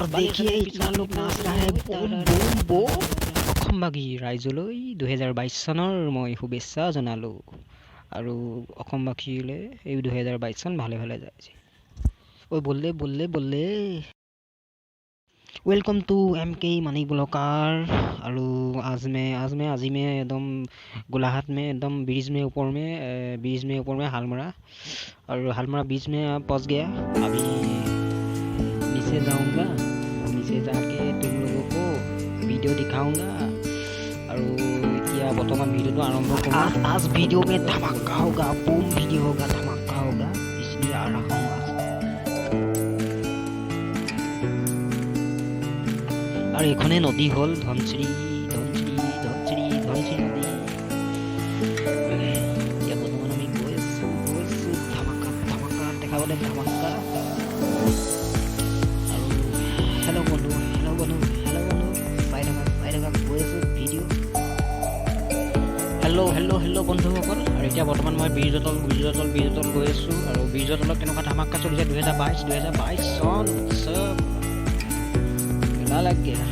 और देखिए इतना लोग नाच रहा है बूम बूम बूम অসমবাগী ৰাইজলৈ 2022 চনৰ মই শুভেচ্ছা জনালো আৰু অসমবাসীলৈ এই 2022 চন ভালে ভালে যায় ঐ বললে বললে বললে welcome to MK money blogger और आज में एकदम गोलाघाट में एकदम ब्रिज में ऊपर में हालमरा और हालमरा बीच में पहुंच गया अभी नीचे जाऊंगा नीचे जाके तुम लोगों को वीडियो दिखाऊंगा और क्या बर्तमान वीडियो तो आरंभ करूंगा आज वीडियो में धमाका होगा बूम वीडियो होगा धमाका होगा इसलिए आ रहा हूँ और एखने नदी हल धनश्री नदी या बर्तमान आमी গৈছো धमाका धमाका देखाबले धमाका और हेलो बंधु साइडगा গৈছো ভিডিও हेलो বন্ধুসকল और এতিয়া বৰ্তমান মই বীৰজতল গৈছো আৰু বীৰজতলত কেনেকুৱা ধমাকা চলিছে 2022 চন উৎসৱ लग गया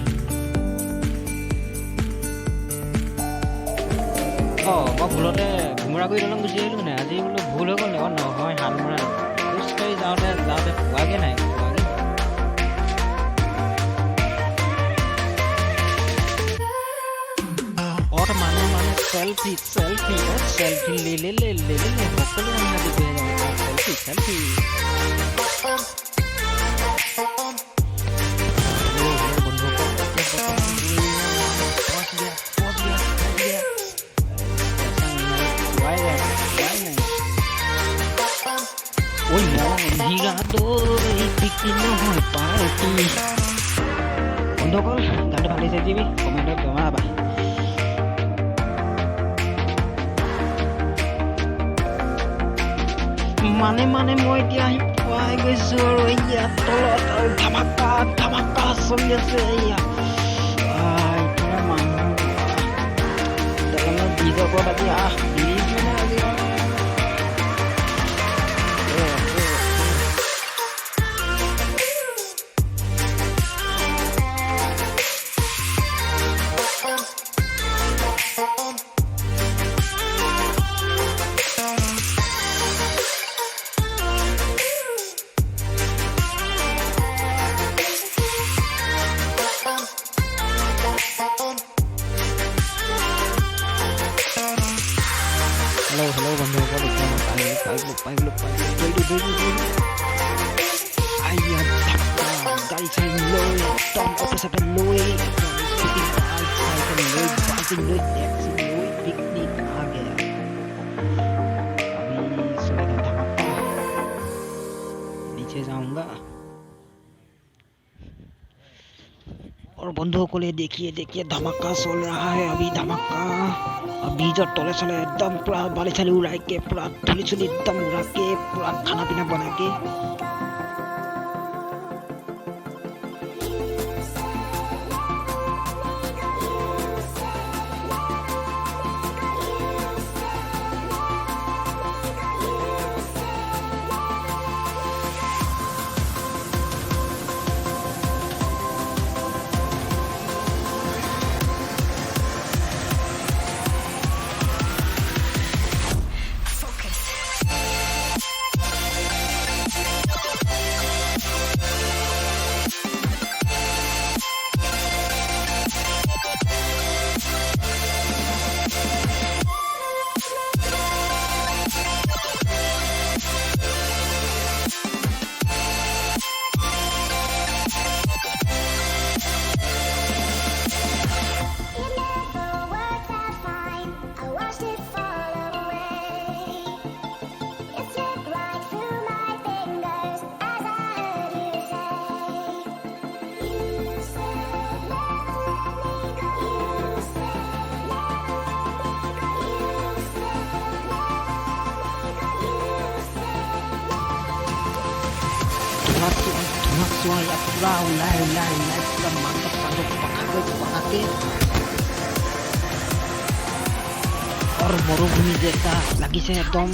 मैं भूलते घुमरागुरी दलং गुचि आहिलो ना आज बोलो भूल हो गल নহয় हालमरा खোজকাঢ়ি যাওঁতে পোৱাগে নাই और माने सेल्फी ले সকলো মানুহে দিবে selfie Oi, ligado e pequeno party. Bondokol, ganda balik saja bi. Komentar kemana apa? Mane mau dia wah guys ya tolong dhamaka solnya saya. Itu mana? Dalam video kau tadi ini mana lagi? Hello bondokol panggil ayo dari saya loy tom apa sampai loy piknik आ गया अभी सुबह धमाका नीचे जाऊंगा और बंधुओं को ले देखिए धमाका चल रहा है अभी धमाका अभी जो तले चले एकदम पूरा बाली चाली उड़ा के पूरा धुली चुली एकदम उड़ा के पूरा खाना पीना बना के ya पूरा उलाए पूरा mantap पका के और मरुभूमि जैसा लगी से एकदम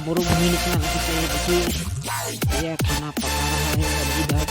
मरुभूमि निकला लगी से देखिए ये खाना पका रहा है इधर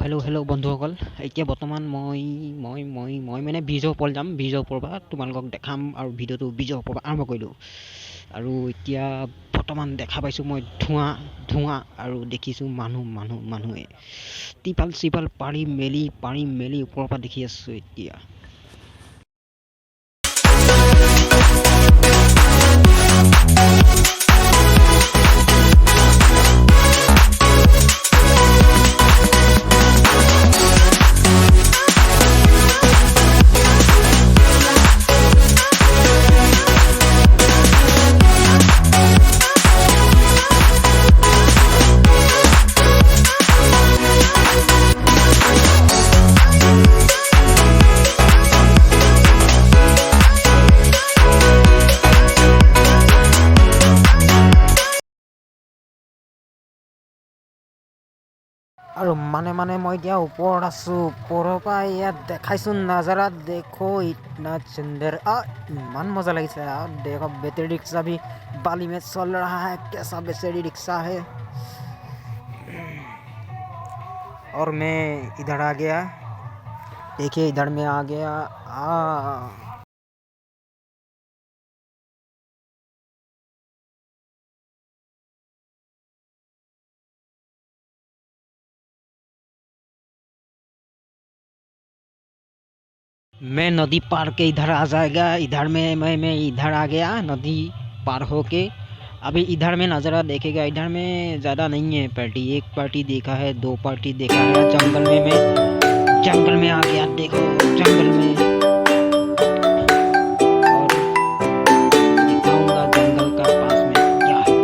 হেল্ল' বন্ধুসকল। এতিয়া বৰ্তমান মই মানে ব্ৰিজৰ ওপৰত যাম। ব্ৰিজৰ ওপৰৰ পৰা তোমালোকক দেখাম আৰু ভিডিঅ'টো ব্ৰিজৰ ওপৰৰ পৰা আৰম্ভ কৰিলোঁ। আৰু এতিয়া বৰ্তমান দেখা পাইছোঁ মই ধোঁৱা আৰু দেখিছোঁ মানুহে টিপাল চিপাল পাৰি মেলি ওপৰৰ পৰা দেখি আছোঁ এতিয়া। আৰু মানে মই এতিয়া ওপৰত আছোঁ। ওপৰৰ পৰা ইয়াত দেখাইছোঁ নাজাৰা দেখো ইতনা সুন্দৰ। ইমান মজা লাগিছে। देखो बैटरी रिक्शा भी बाली में चल रहा है। कैसा बैटरी रिक्शा है। और मैं इधर आ गया। देखिए इधर में आ गया। मैं नदी पार के इधर आ जाएगा। इधर में मैं इधर आ गया नदी पार होके। अभी इधर में नज़ारा देखेगा। इधर में ज़्यादा नहीं है पार्टी। एक पार्टी देखा है, 2 पार्टी देखा है। जंगल में आ गया। देखो जंगल में और दिखाऊंगा जंगल का पास में क्या है।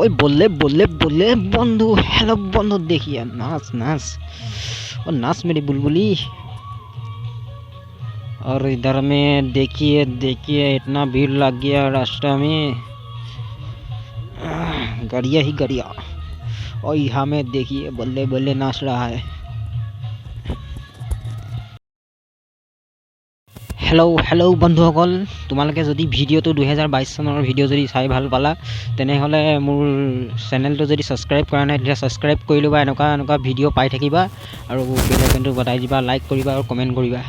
ओए बोले बंधु। हेलो बंधु, देखिए नाच और नाच मेरी बुलबुली। और इधर में देखिए इतना भीड़ लग गया रास्ता में। गरिया ही गरिया। और यहाँ में देखिए बल्ले नाच रहा है। হেল্ল' বন্ধুসকল, তোমালোকে যদি ভিডিঅ'টো 2022 চনৰ ভিডিঅ' যদি চাই ভাল পালা, তেনেহ'লে মোৰ চেনেলটো যদি ছাবস্ক্ৰাইব কৰা নাই তেতিয়া ছাবস্ক্ৰাইব কৰি ল'বা। এনেকুৱা ভিডিঅ' পাই থাকিবা আৰু বেল আইকনটো বজাই দিবা, লাইক কৰিবা আৰু কমেণ্ট কৰিবা।